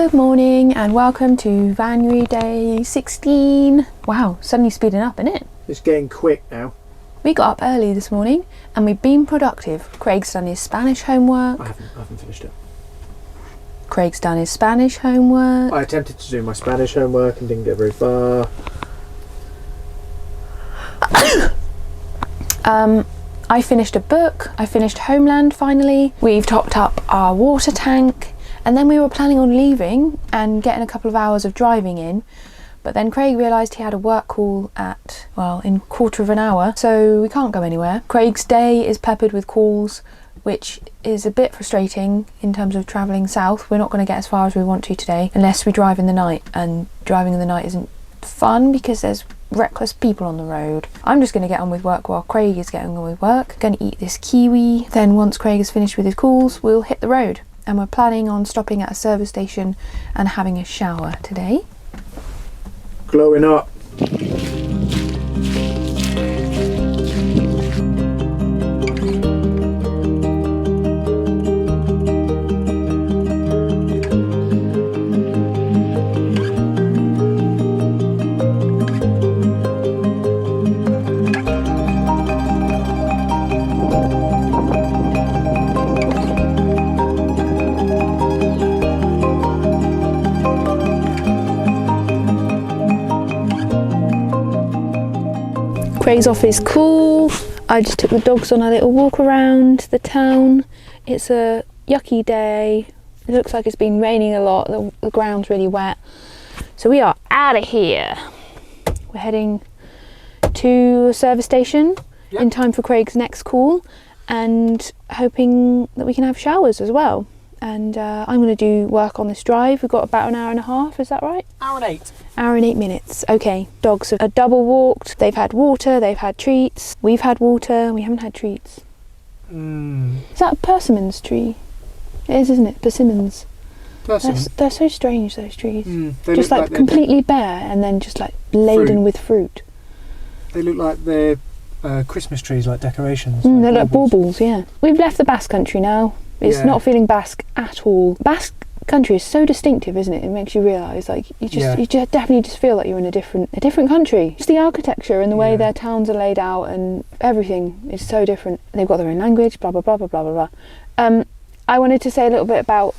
Good morning and welcome to Vanuary day 16. Wow, suddenly speeding up, isn't it? It's getting quick now. We got up early this morning and we've been productive. Craig's done his Spanish homework. I haven't finished it. Craig's done his Spanish homework. I attempted to do my Spanish homework and didn't get very far. I finished a book. I finished Homeland finally. We've topped up our water tank. And then we were planning on leaving and getting a couple of hours of driving in, but then Craig realised he had a work call at, well, in a quarter of an hour, so we can't go anywhere. Craig's day is peppered with calls, which is a bit frustrating in terms of travelling south. We're not going to get as far as we want to today unless we drive in the night, and driving in the night isn't fun because there's reckless people on the road. I'm just going to get on with work while Craig is getting on with work. Going to eat this kiwi, then once Craig is finished with his calls, we'll hit the road. And we're planning on stopping at a service station and having a shower today. Glowing up. Craig's off is cool. I just took the dogs on a little walk around the town. It's a yucky day. It looks like it's been raining a lot. The ground's really wet. So we are out of here. We're heading to a service station in time for Craig's next call and hoping that we can have showers as well. And I'm going to do work on this drive. We've got about an hour and a half, is that right? Hour and 8. Hour and 8 minutes. Okay, dogs are double walked. They've had water, they've had treats. We've had water, we haven't had treats. Is that a persimmons tree? It is, isn't it? Persimmons. They're so strange, those trees. Just like completely bare and then just like laden with fruit. They look like they're Christmas trees, like decorations. They're like baubles, yeah. We've left the Basque country now. It's not feeling Basque at all. Basque country is so distinctive, isn't it? It makes you realise, like, you definitely just feel like you're in a different country. Just the architecture and the way their towns are laid out and everything is so different. They've got their own language, blah blah blah blah blah blah blah. I wanted to say a little bit about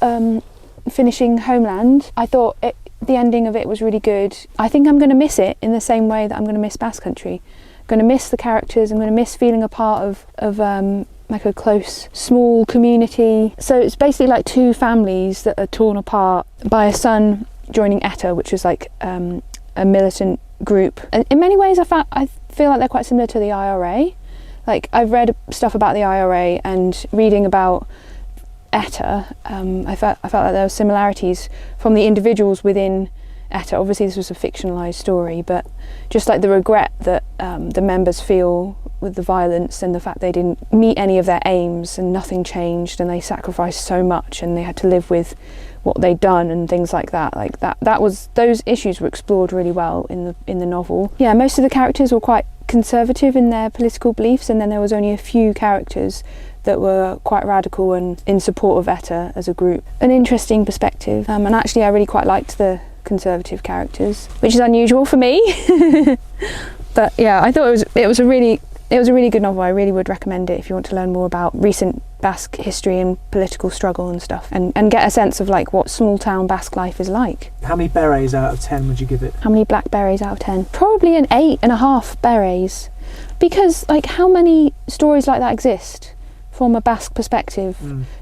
finishing Homeland. I thought the ending of it was really good. I think I'm going to miss it in the same way that I'm going to miss Basque country. I'm going to miss the characters. I'm going to miss feeling a part of like a close, small community. So it's basically like two families that are torn apart by a son joining ETA, which is like a militant group. And in many ways, I feel like they're quite similar to the IRA. Like, I've read stuff about the IRA and reading about ETA, I felt like there were similarities from the individuals within ETA. Obviously, this was a fictionalised story, but just like the regret that the members feel with the violence and the fact they didn't meet any of their aims and nothing changed and they sacrificed so much and they had to live with what they'd done and things like that. Like those issues were explored really well in the novel. Yeah, most of the characters were quite conservative in their political beliefs, and then there was only a few characters that were quite radical and in support of ETA as a group. An interesting perspective, and actually I really quite liked the conservative characters, which is unusual for me. But yeah, I thought it was a really good novel. I really would recommend it if you want to learn more about recent Basque history and political struggle and stuff, and get a sense of like what small town Basque life is like. How many berets out of 10 would you give it? How many black berets out of 10? Probably an 8.5 berets, because like how many stories like that exist from a Basque perspective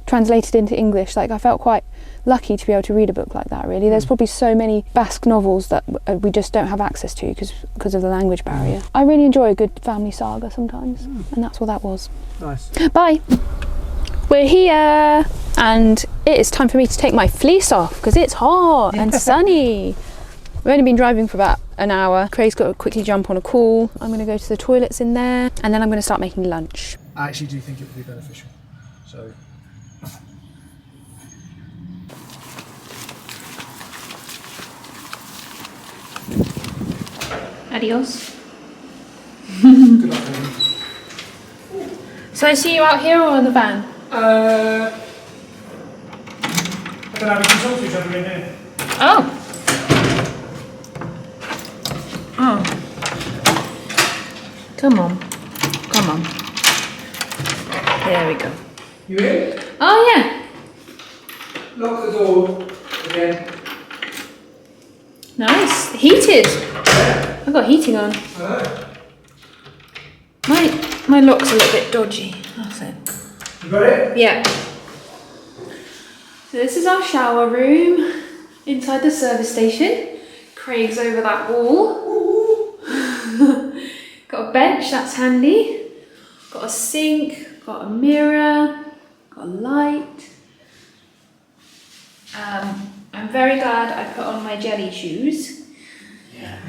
translated into English? Like, I felt quite lucky to be able to read a book like that, really. There's probably so many Basque novels that we just don't have access to because of the language barrier. I really enjoy a good family saga sometimes, and that's what that was. Nice. Bye! We're here, and it is time for me to take my fleece off because it's hot and sunny. We've only been driving for about an hour. Craig's got to quickly jump on a call. I'm going to go to the toilets in there, and then I'm going to start making lunch. I actually do think it would be beneficial. So. Adios. Good luck, baby. So I see you out here or in the van? I don't know, we can talk to each other in here. Oh. Oh. Come on. Come on. There we go. You in? Oh, yeah. Lock the door again. Nice. Heated. Yeah. I've got heating on. My lock's a little bit dodgy. That's it. You got it? Yeah. So this is our shower room inside the service station. Craig's over that wall. Got a bench, that's handy. Got a sink, got a mirror, got a light. I'm very glad I put on my jelly shoes. Yeah.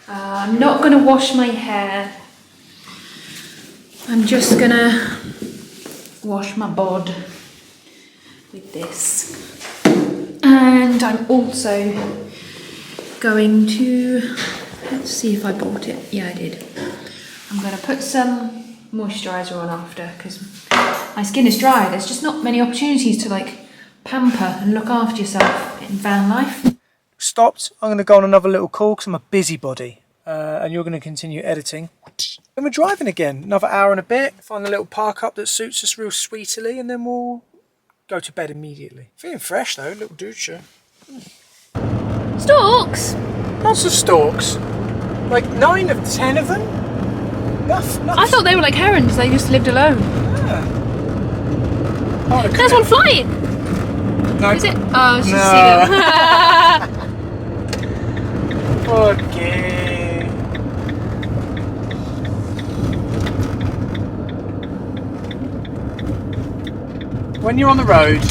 I'm not going to wash my hair. I'm just going to wash my bod with this. And I'm also going to, let's see if I bought it. Yeah, I did. I'm going to put some moisturiser on after because my skin is dry. There's just not many opportunities to like pamper and look after yourself in van life. Stopped. I'm going to go on another little call because I'm a busybody. And you're going to continue editing. And we're driving again. Another hour and a bit. Find a little park up that suits us real sweetly, and then we'll go to bed immediately. Feeling fresh though, little douche. Storks! Lots of storks. Like 9 of 10 of them. Nothing. I thought they were like herons. They just lived alone. Yeah. Oh, There's one flying. No. Is it? Oh, it's just a seagull. Okay. When you're on the road,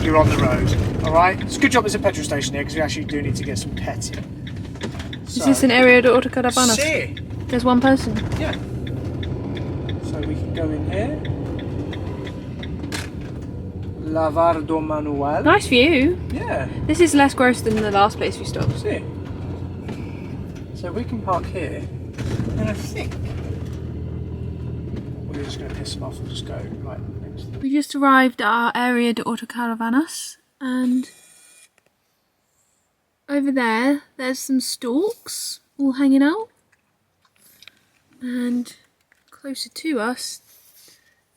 you're on the road. Alright? It's a good job there's a petrol station here because we actually do need to get some pets in. Is this an area de autocaravana? See? There's one person. Yeah. So we can go in here. Lavardo manual. Nice view. Yeah. This is less gross than the last place we stopped. See? So we can park here, and I think we're just going to piss them off and just go right next to them. We just arrived at our area de autocaravanas, and over there's some storks all hanging out, and closer to us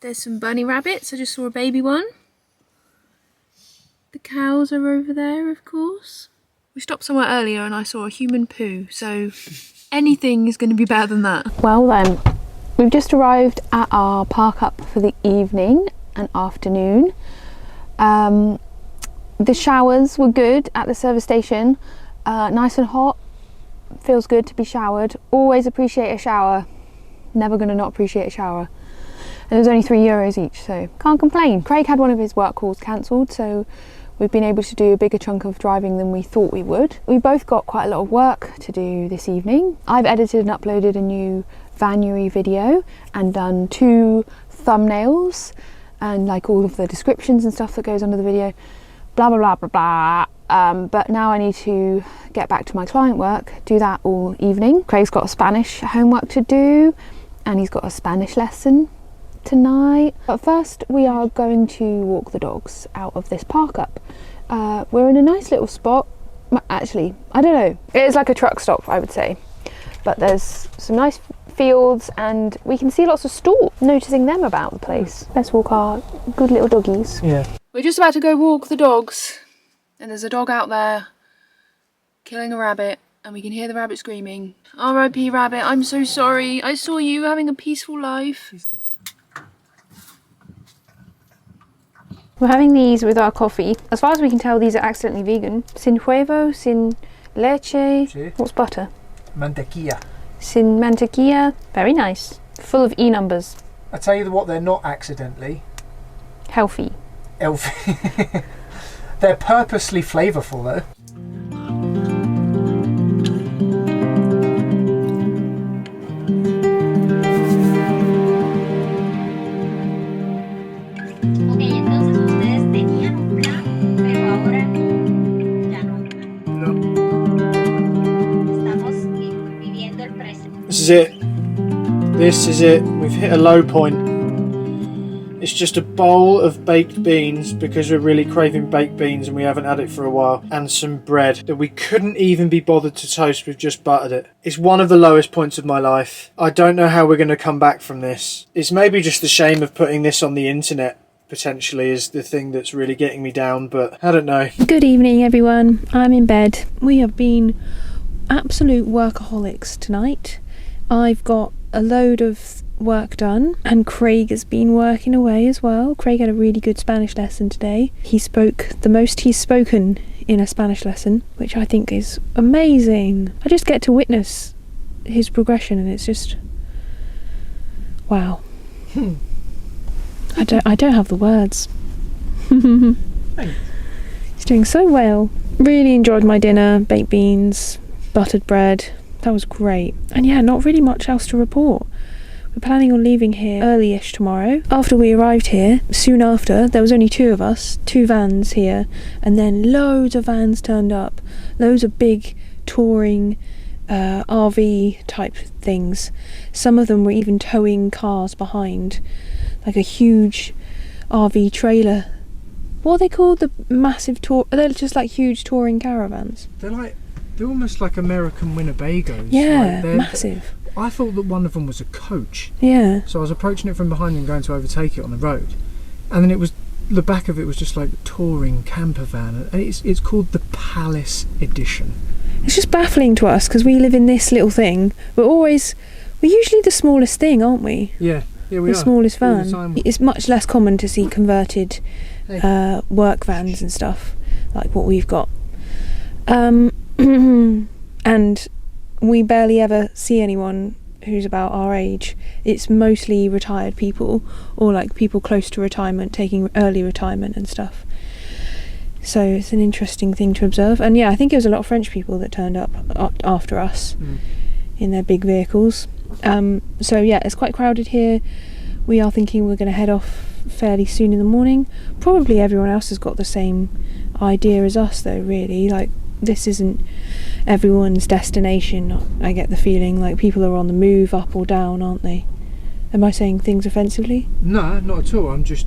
there's some bunny rabbits. I just saw a baby one. The cows are over there, of course. We stopped somewhere earlier and I saw a human poo, so anything is going to be better than that. Well then, we've just arrived at our park up for the evening and afternoon. The showers were good at the service station, nice and hot, feels good to be showered. Always appreciate a shower, never going to not appreciate a shower. And it was only €3 each, so can't complain. Craig had one of his work calls cancelled, so we've been able to do a bigger chunk of driving than we thought we would. We both got quite a lot of work to do this evening. I've edited and uploaded a new Vanuary video and done 2 thumbnails and like all of the descriptions and stuff that goes under the video. Blah, blah, blah, blah, blah. But now I need to get back to my client work, do that all evening. Craig's got a Spanish homework to do and he's got a Spanish lesson tonight. But first we are going to walk the dogs out of this park up. We're in a nice little spot. Actually, I don't know. It is like a truck stop, I would say. But there's some nice fields and we can see lots of storks, noticing them about the place. Let's walk our good little doggies. Yeah. We're just about to go walk the dogs and there's a dog out there killing a rabbit and we can hear the rabbit screaming. R.I.P. rabbit, I'm so sorry. I saw you having a peaceful life. We're having these with our coffee. As far as we can tell, these are accidentally vegan. Sin huevo, sin leche. Sí. What's butter? Mantequilla. Sin mantequilla. Very nice. Full of E numbers. I tell you what, they're not accidentally. Healthy. Elfy. They're purposely flavourful though. This is it. We've hit a low point. It's just a bowl of baked beans because we're really craving baked beans and we haven't had it for a while, and some bread that we couldn't even be bothered to toast, we've just buttered it. It's one of the lowest points of my life. I don't know how we're going to come back from this. It's maybe just the shame of putting this on the internet potentially is the thing that's really getting me down, but I don't know. Good evening everyone, I'm in bed. We have been absolute workaholics tonight. I've got a load of work done and Craig has been working away as well. Craig had a really good Spanish lesson today. He spoke the most he's spoken in a Spanish lesson, which I think is amazing. I just get to witness his progression and it's just wow. I don't have the words. Thanks. He's doing so well. Really enjoyed my dinner, baked beans, buttered bread. That was great. And yeah, not really much else to report. We're planning on leaving here early-ish tomorrow. After we arrived here, soon after, there was only 2 of us, 2 vans here, and then loads of vans turned up. Loads of big touring RV type things. Some of them were even towing cars behind, like a huge RV trailer. What are they called? The massive tour? They're just like huge touring caravans. They're almost like American Winnebagos. Yeah, massive. I thought that one of them was a coach. Yeah. So I was approaching it from behind and going to overtake it on the road, and then the back of it was just like a touring camper van, and it's called the Palace Edition. It's just baffling to us because we live in this little thing. We're usually the smallest thing, aren't we? Yeah, we are. The smallest All the van. time. It's much less common to see converted work vans and stuff like what we've got. And we barely ever see anyone who's about our age. It's mostly retired people or like people close to retirement, taking early retirement and stuff. So it's an interesting thing to observe. And yeah, I think it was a lot of French people that turned up after us in their big vehicles. So yeah, it's quite crowded here. We are thinking we're going to head off fairly soon in the morning. Probably everyone else has got the same idea as us though, really. Like, this isn't everyone's destination. I get the feeling like people are on the move up or down, aren't they? Am I saying things offensively? No, not at all. I'm just,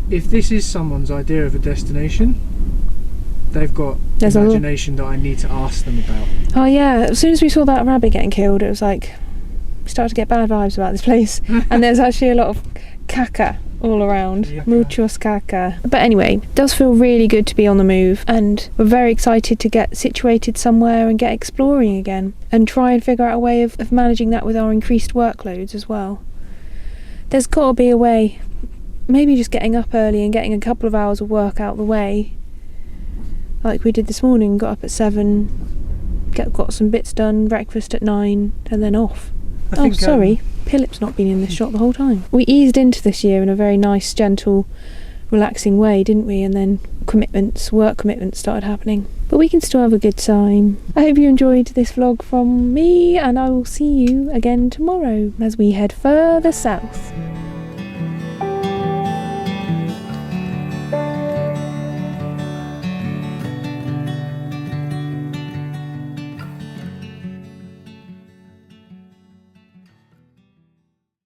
if this is someone's idea of a destination, they've got imagination that I need to ask them about. Oh yeah, as soon as we saw that rabbit getting killed, it was like, we started to get bad vibes about this place. And there's actually a lot of caca all around. Yeah. Muchos caca. But anyway, it does feel really good to be on the move, and we're very excited to get situated somewhere and get exploring again and try and figure out a way of managing that with our increased workloads as well. There's got to be a way. Maybe just getting up early and getting a couple of hours of work out the way, like we did this morning. Got up at 7, got some bits done, breakfast at 9, and then off. Sorry, Philip's not been in this shot the whole time. We eased into this year in a very nice, gentle, relaxing way, didn't we? And then work commitments started happening. But we can still have a good time. I hope you enjoyed this vlog from me, and I will see you again tomorrow as we head further south.